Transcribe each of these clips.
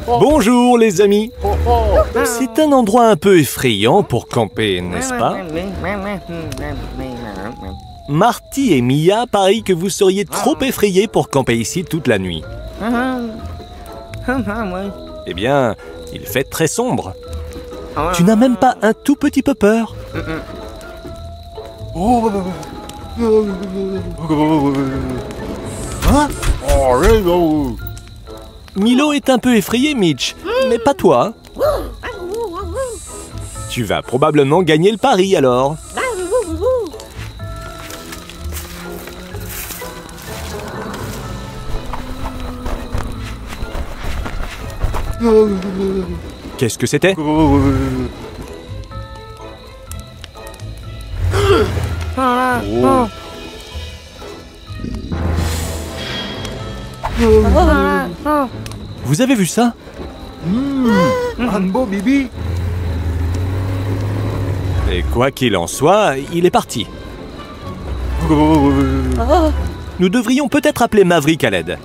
Bonjour les amis. C'est un endroit un peu effrayant pour camper, n'est-ce pas? Marty et Mia parient que vous seriez trop effrayés pour camper ici toute la nuit. Eh bien, il fait très sombre. Tu n'as même pas un tout petit peu peur? Milo est un peu effrayé, Mitch, mais pas toi. Tu vas probablement gagner le pari alors. Qu'est-ce que c'était? Vous avez vu ça? Et quoi qu'il en soit, il est parti. Nous devrions peut-être appeler Maverick à l'aide.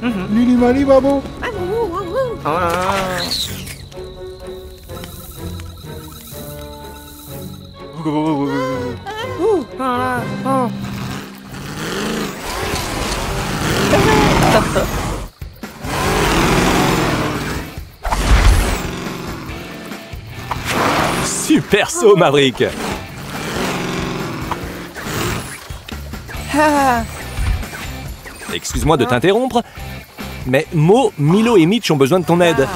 Super saut, Maverick! Excuse-moi de t'interrompre, mais Mo, Milo et Mitch ont besoin de ton aide.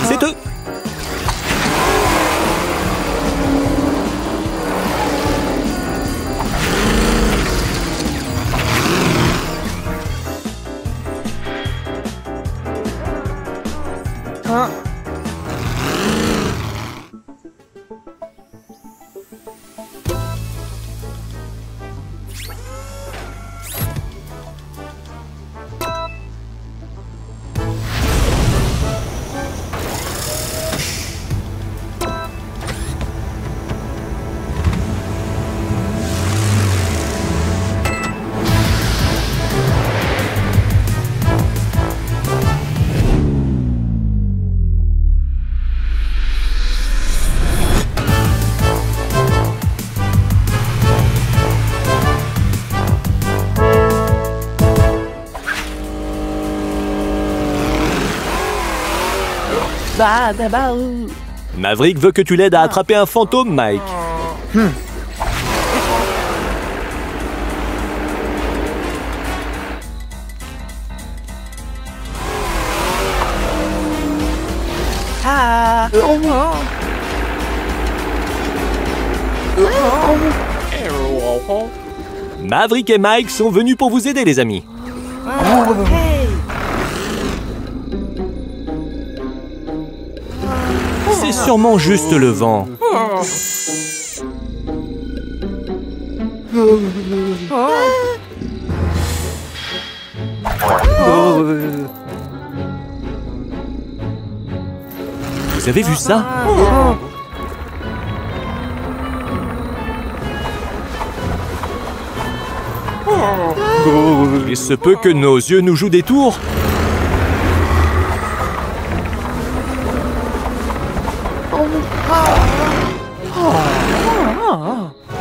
C'est eux! Maverick veut que tu l'aides à attraper un fantôme, Mike. Maverick et Mike sont venus pour vous aider, les amis. C'est sûrement juste le vent. Vous avez vu ça? Il se peut que nos yeux nous jouent des tours.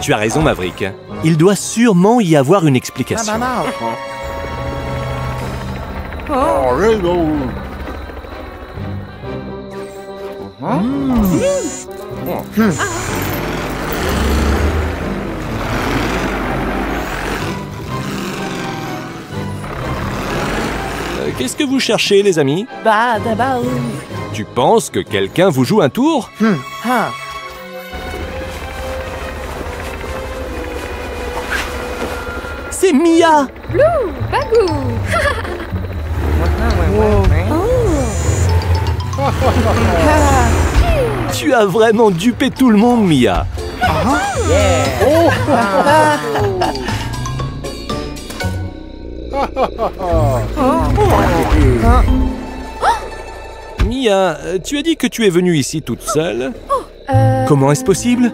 Tu as raison, Maverick. Il doit sûrement y avoir une explication. Qu'est-ce que vous cherchez, les amis? Tu penses que quelqu'un vous joue un tour? C'est Mia! Blue, Bagou. Tu as vraiment dupé tout le monde, Mia. Mia, tu as dit que tu es venue ici toute seule. Comment est-ce possible?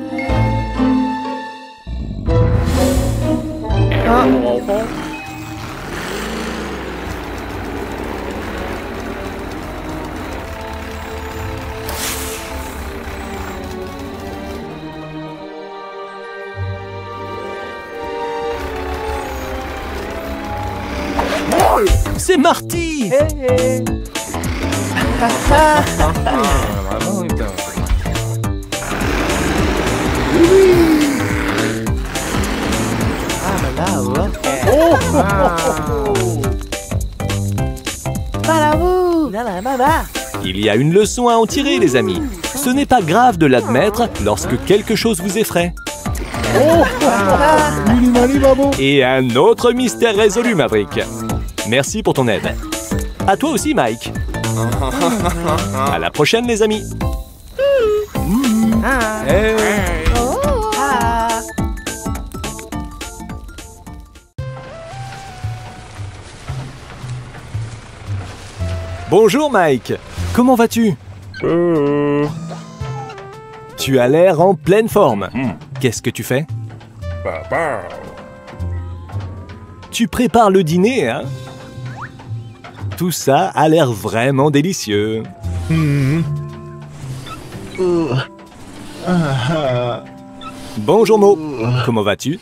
C'est Marty! Il y a une leçon à en tirer, les amis. Ce n'est pas grave de l'admettre lorsque quelque chose vous effraie. Et un autre mystère résolu, Maverick. Merci pour ton aide. À toi aussi, Mike. À la prochaine, les amis. Bonjour, Mike. Comment vas-tu? Tu as l'air en pleine forme. Qu'est-ce que tu fais? Tu prépares le dîner, hein? Tout ça a l'air vraiment délicieux. Bonjour Mo, comment vas-tu?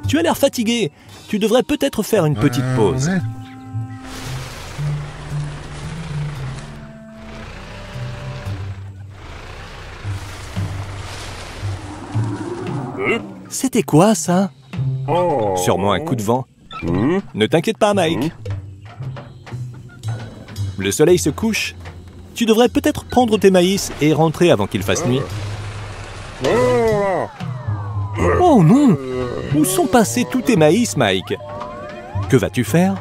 Tu as l'air fatigué. Tu devrais peut-être faire une petite pause. C'était quoi ça? Sûrement un coup de vent. Ne t'inquiète pas, Mike. Le soleil se couche. Tu devrais peut-être prendre tes maïs et rentrer avant qu'il fasse nuit. Oh non! Où sont passés tous tes maïs, Mike? Que vas-tu faire?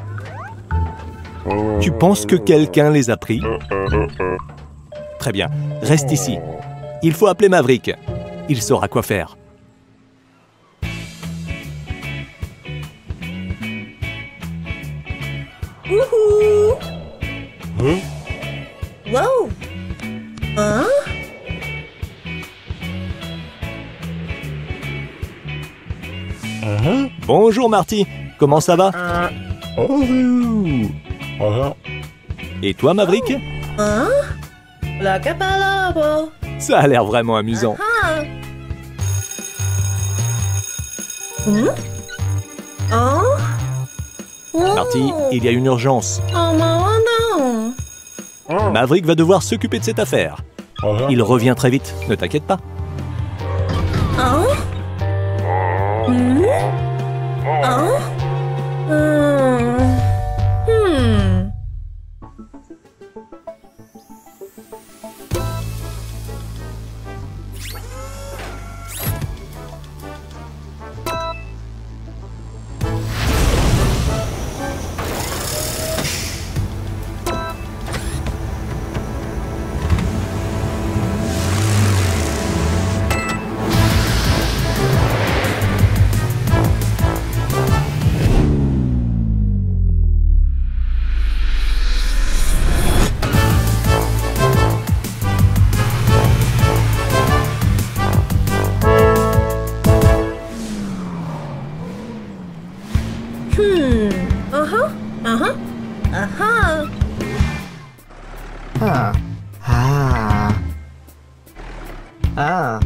Tu penses que quelqu'un les a pris? Très bien, reste ici. Il faut appeler Maverick. Il saura quoi faire. Wow! Hein? Bonjour Marty, comment ça va? Et toi Maverick? Hein? La capalabo! Ça a l'air vraiment amusant. Oh? Marty, il y a une urgence. Oh non! Maverick va devoir s'occuper de cette affaire. Il revient très vite, ne t'inquiète pas. Oh? Oh?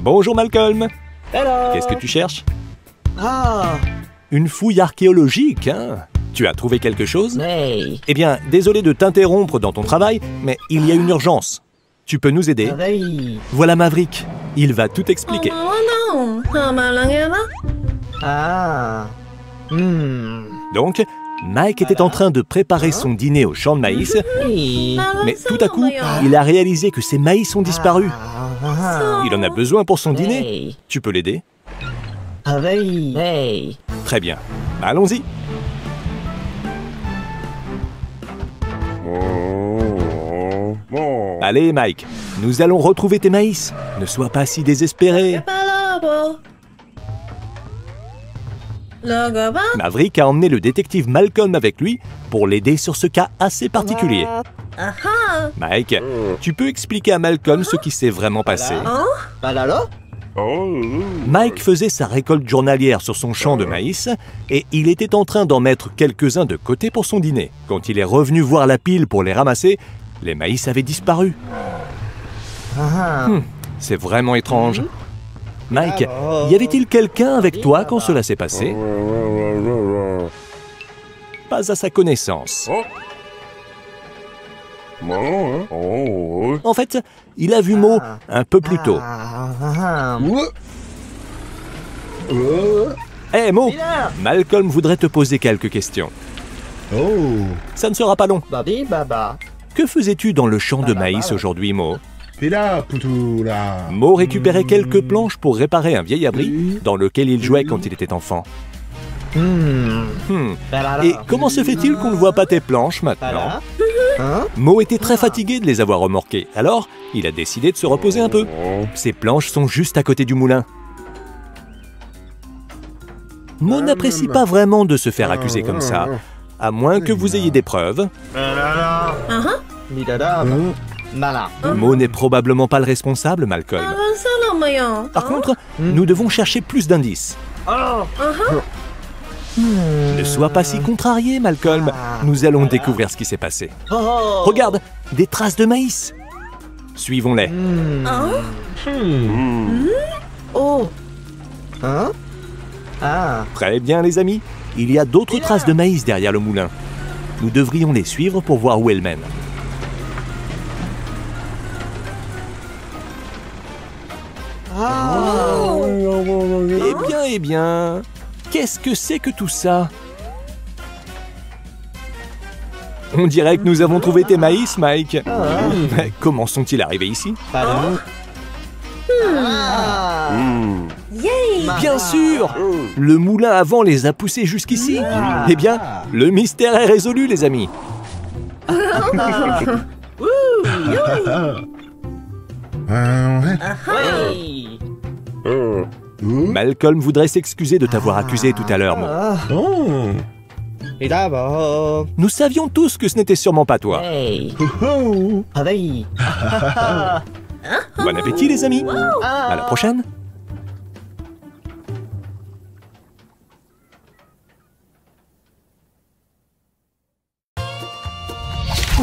Bonjour Malcolm. Qu'est-ce que tu cherches? Une fouille archéologique, hein? Tu as trouvé quelque chose? Eh bien, désolé de t'interrompre dans ton travail, mais il y a une urgence. Tu peux nous aider? Voilà Maverick. Il va tout expliquer. Donc, Mike était en train de préparer son dîner au champ de maïs, mais tout à coup, il a réalisé que ses maïs ont disparu. Il en a besoin pour son dîner. Tu peux l'aider? Très bien. Allons-y. Allez, Mike, nous allons retrouver tes maïs. Ne sois pas si désespéré. Maverick a emmené le détective Malcolm avec lui pour l'aider sur ce cas assez particulier. Mike, tu peux expliquer à Malcolm ce qui s'est vraiment passé? Mike faisait sa récolte journalière sur son champ de maïs et il était en train d'en mettre quelques-uns de côté pour son dîner. Quand il est revenu voir la pile pour les ramasser, les maïs avaient disparu. C'est vraiment étrange. Mike, y avait-il quelqu'un avec toi quand cela s'est passé? Pas pas à sa connaissance. En fait, il a vu Mo un peu plus tôt. Hé Mo, Malcolm voudrait te poser quelques questions. Ça ne sera pas long. Que faisais-tu dans le champ de maïs aujourd'hui, Mo? Mo récupérait quelques planches pour réparer un vieil abri dans lequel il jouait quand il était enfant. Et comment se fait-il qu'on ne voit pas tes planches maintenant? Mo était très fatigué de les avoir remorquées, alors il a décidé de se reposer un peu. Ses planches sont juste à côté du moulin. Mo n'apprécie pas vraiment de se faire accuser comme ça, à moins que vous ayez des preuves. Mo n'est probablement pas le responsable, Malcolm. Par contre, nous devons chercher plus d'indices. Ne sois pas si contrarié, Malcolm. Nous allons découvrir ce qui s'est passé. Regarde, des traces de maïs. Suivons-les. Très bien, les amis. Il y a d'autres traces de maïs derrière le moulin. Nous devrions les suivre pour voir où elles mènent. Eh bien... Qu'est-ce que c'est que tout ça? On dirait que nous avons trouvé tes maïs, Mike. Comment sont-ils arrivés ici? Bien sûr! Le moulin à vent les a poussés jusqu'ici. Eh bien, le mystère est résolu, les amis. Malcolm voudrait s'excuser de t'avoir accusé tout à l'heure, Mo. Nous savions tous que ce n'était sûrement pas toi. Bon appétit, les amis. À la prochaine.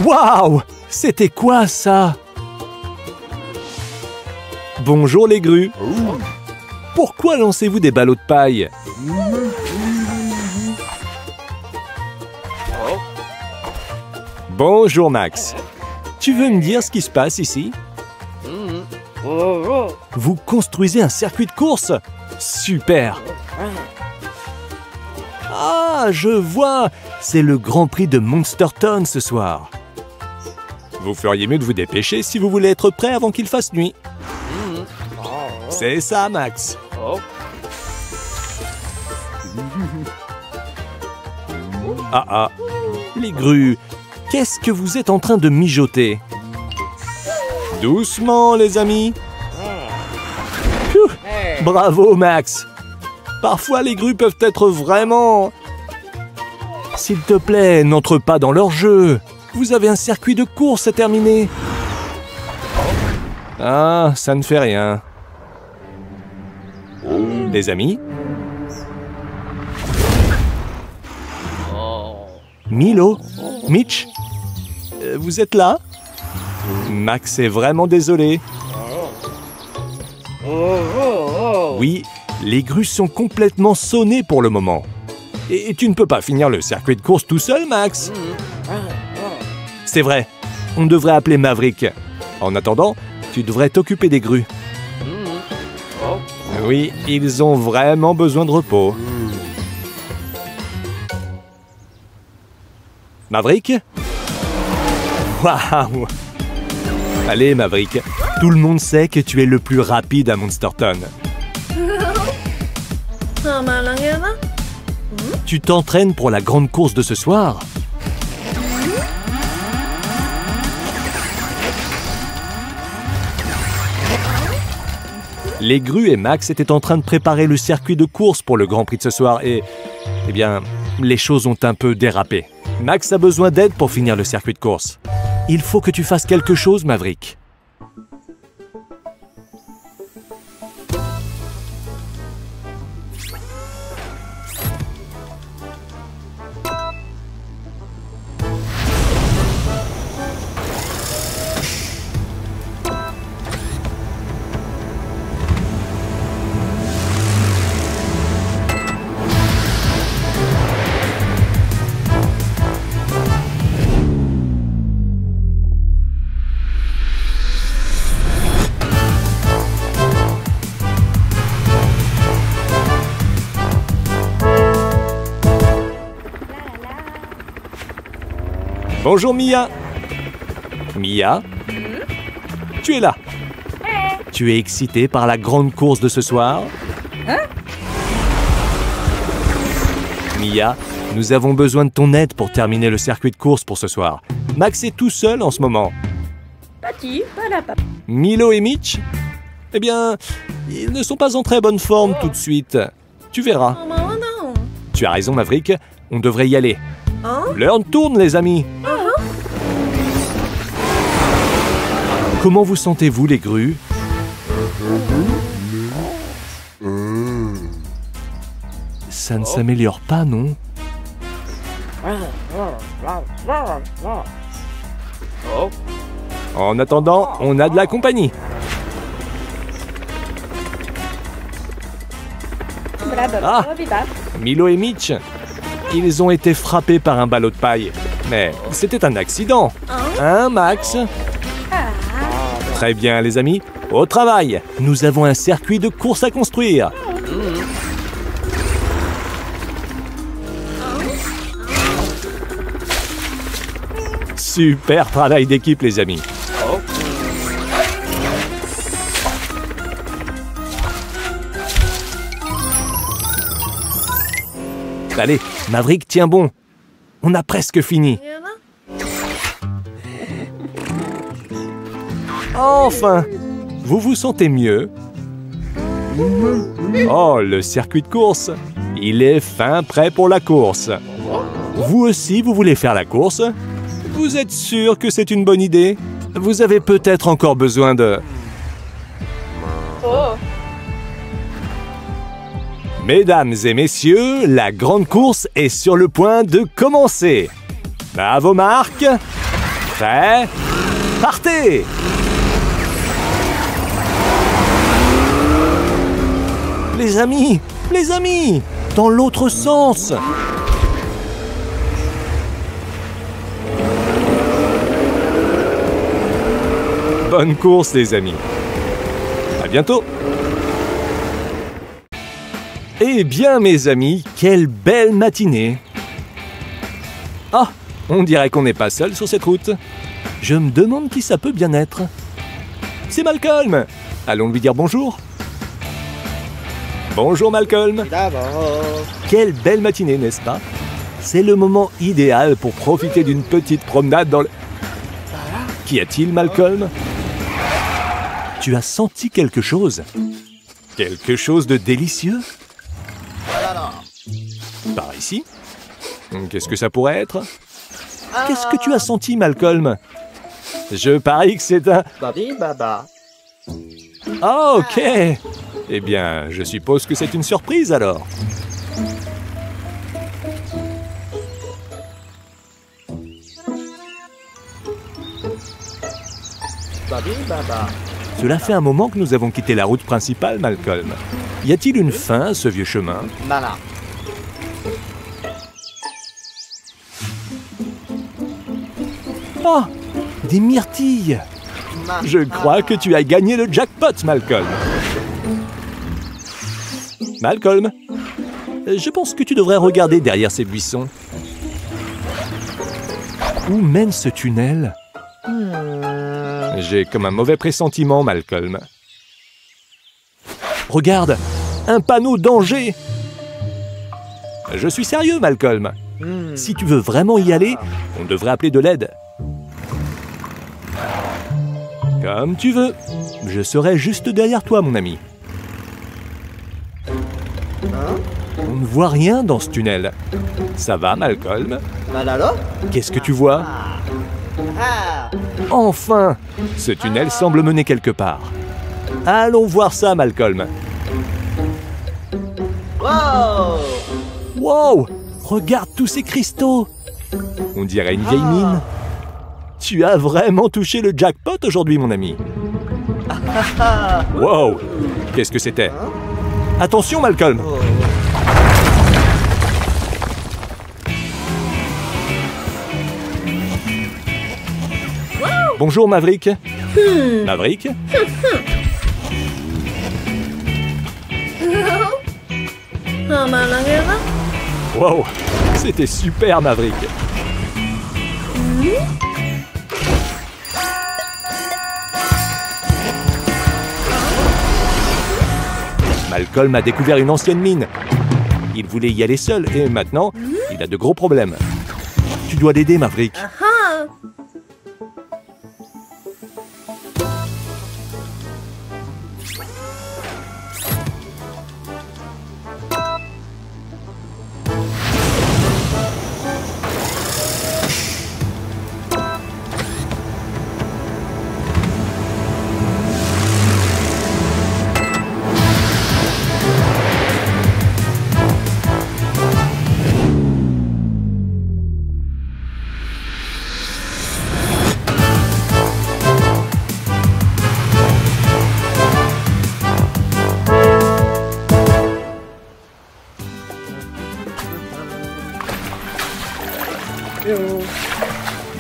Waouh! C'était quoi ça? Bonjour les grues. Pourquoi lancez-vous des ballots de paille? Bonjour Max. Tu veux me dire ce qui se passe ici? Vous construisez un circuit de course? Super! Ah, je vois! C'est le Grand Prix de Monsterton ce soir. Vous feriez mieux de vous dépêcher si vous voulez être prêt avant qu'il fasse nuit. C'est ça, Max. Ah, les grues, qu'est-ce que vous êtes en train de mijoter? Doucement, les amis. Bravo, Max. Parfois, les grues peuvent être vraiment... S'il te plaît, n'entre pas dans leur jeu. Vous avez un circuit de course à terminer. Ah, ça ne fait rien. Les amis? Milo? Mitch? Vous êtes là? Max est vraiment désolé. Oui, les grues sont complètement sonnées pour le moment. Et tu ne peux pas finir le circuit de course tout seul, Max. C'est vrai, on devrait appeler Maverick. En attendant, tu devrais t'occuper des grues. Oui, ils ont vraiment besoin de repos. Maverick? Waouh! Allez, Maverick, tout le monde sait que tu es le plus rapide à Monsterton. Tu t'entraînes pour la grande course de ce soir? Les grues et Max étaient en train de préparer le circuit de course pour le Grand Prix de ce soir et... Eh bien, les choses ont un peu dérapé. Max a besoin d'aide pour finir le circuit de course. Il faut que tu fasses quelque chose, Maverick. Bonjour Mia. Mia? Tu es là. Tu es excitée par la grande course de ce soir? Mia, nous avons besoin de ton aide pour terminer le circuit de course pour ce soir. Max est tout seul en ce moment. Milo et Mitch? Eh bien, ils ne sont pas en très bonne forme tout de suite. Tu verras. Oh non. Tu as raison, Maverick. On devrait y aller. Hein? L'heure tourne, les amis. Comment vous sentez-vous, les grues? Ça ne s'améliore pas, non? En attendant, on a de la compagnie. Ah, Milo et Mitch. Ils ont été frappés par un ballot de paille. Mais c'était un accident. Hein, Max? Très bien, les amis. Au travail. Nous avons un circuit de course à construire. Super travail d'équipe, les amis. Allez, Maverick, tiens bon. On a presque fini. Enfin! Vous vous sentez mieux? Oh, le circuit de course! Il est fin prêt pour la course. Vous aussi, vous voulez faire la course? Vous êtes sûr que c'est une bonne idée? Vous avez peut-être encore besoin de... Mesdames et messieurs, la grande course est sur le point de commencer. À vos marques. Prêts? Partez! Les amis! Dans l'autre sens! Bonne course, les amis! À bientôt! Eh bien, mes amis, quelle belle matinée! Ah, on dirait qu'on n'est pas seul sur cette route. Je me demande qui ça peut bien être. C'est Malcolm! Allons lui dire bonjour. Bonjour Malcolm. Quelle belle matinée, n'est-ce pas? C'est le moment idéal pour profiter d'une petite promenade dans le... Qu'y a-t-il, Malcolm? Tu as senti quelque chose? Quelque chose de délicieux? Par ici? Qu'est-ce que ça pourrait être? Qu'est-ce que tu as senti, Malcolm? Je parie que c'est un... Ah, ok. Eh bien, je suppose que c'est une surprise, alors. Cela fait un moment que nous avons quitté la route principale, Malcolm. Y a-t-il une fin à ce vieux chemin? Oh, des myrtilles! Je crois que tu as gagné le jackpot, Malcolm. Malcolm, je pense que tu devrais regarder derrière ces buissons. Où mène ce tunnel? J'ai comme un mauvais pressentiment, Malcolm. Regarde, un panneau danger! Je suis sérieux, Malcolm. Si tu veux vraiment y aller, on devrait appeler de l'aide. Comme tu veux. Je serai juste derrière toi, mon ami. On ne voit rien dans ce tunnel. Ça va, Malcolm? Qu'est-ce que tu vois? Enfin! Ce tunnel semble mener quelque part. Allons voir ça, Malcolm. Wow! Regarde tous ces cristaux! On dirait une vieille mine. Tu as vraiment touché le jackpot aujourd'hui, mon ami. Wow! Qu'est-ce que c'était? Attention, Malcolm! Bonjour, Maverick. Maverick? Wow! C'était super, Maverick. Malcolm a découvert une ancienne mine. Il voulait y aller seul et maintenant, il a de gros problèmes. Tu dois l'aider, Maverick. Ah.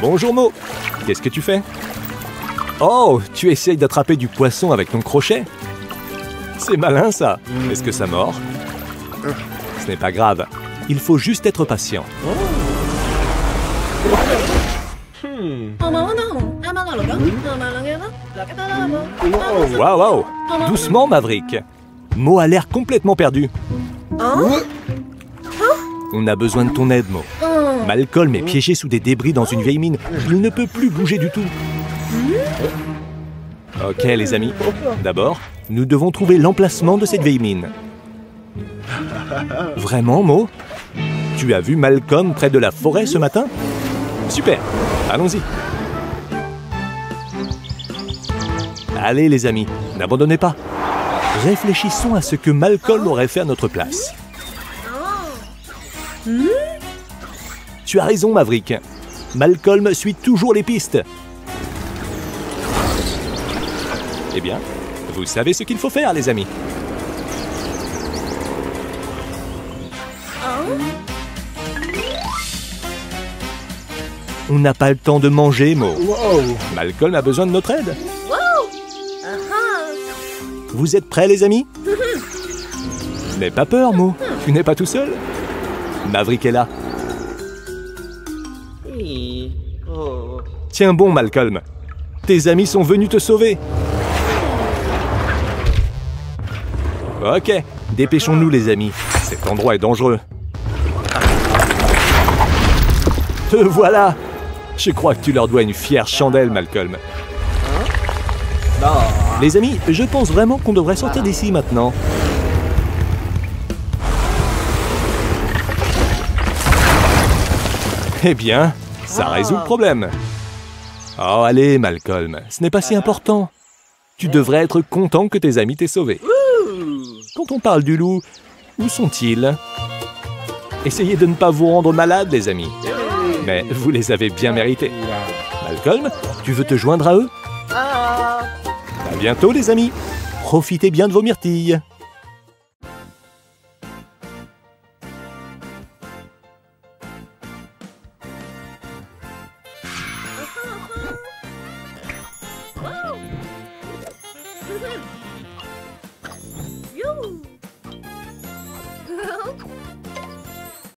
Bonjour Mo, qu'est-ce que tu fais? Oh, tu essayes d'attraper du poisson avec ton crochet? C'est malin ça. Est-ce que ça mord? Ce n'est pas grave, il faut juste être patient. Waouh, waouh. Doucement Maverick. Mo a l'air complètement perdu. On a besoin de ton aide, Mo. Malcolm est piégé sous des débris dans une vieille mine. Il ne peut plus bouger du tout. Ok, les amis. D'abord, nous devons trouver l'emplacement de cette vieille mine. Vraiment, Mo? Tu as vu Malcolm près de la forêt ce matin? Super, allons-y. Allez, les amis, n'abandonnez pas. Réfléchissons à ce que Malcolm aurait fait à notre place. Tu as raison, Maverick. Malcolm suit toujours les pistes. Eh bien, vous savez ce qu'il faut faire, les amis. On n'a pas le temps de manger, Mo. Malcolm a besoin de notre aide. Vous êtes prêts, les amis? N'aie pas peur, Mo. Tu n'es pas tout seul. Maverick est là. Tiens bon, Malcolm. Tes amis sont venus te sauver. Ok, dépêchons-nous, les amis. Cet endroit est dangereux. Te voilà. Je crois que tu leur dois une fière chandelle, Malcolm. Les amis, je pense vraiment qu'on devrait sortir d'ici maintenant. Eh bien, ça résout le problème. Oh, allez, Malcolm, ce n'est pas si important. Tu devrais être content que tes amis t'aient sauvé. Quand on parle du loup, où sont-ils? Essayez de ne pas vous rendre malade, les amis. Mais vous les avez bien mérités. Malcolm, tu veux te joindre à eux? À bientôt, les amis. Profitez bien de vos myrtilles.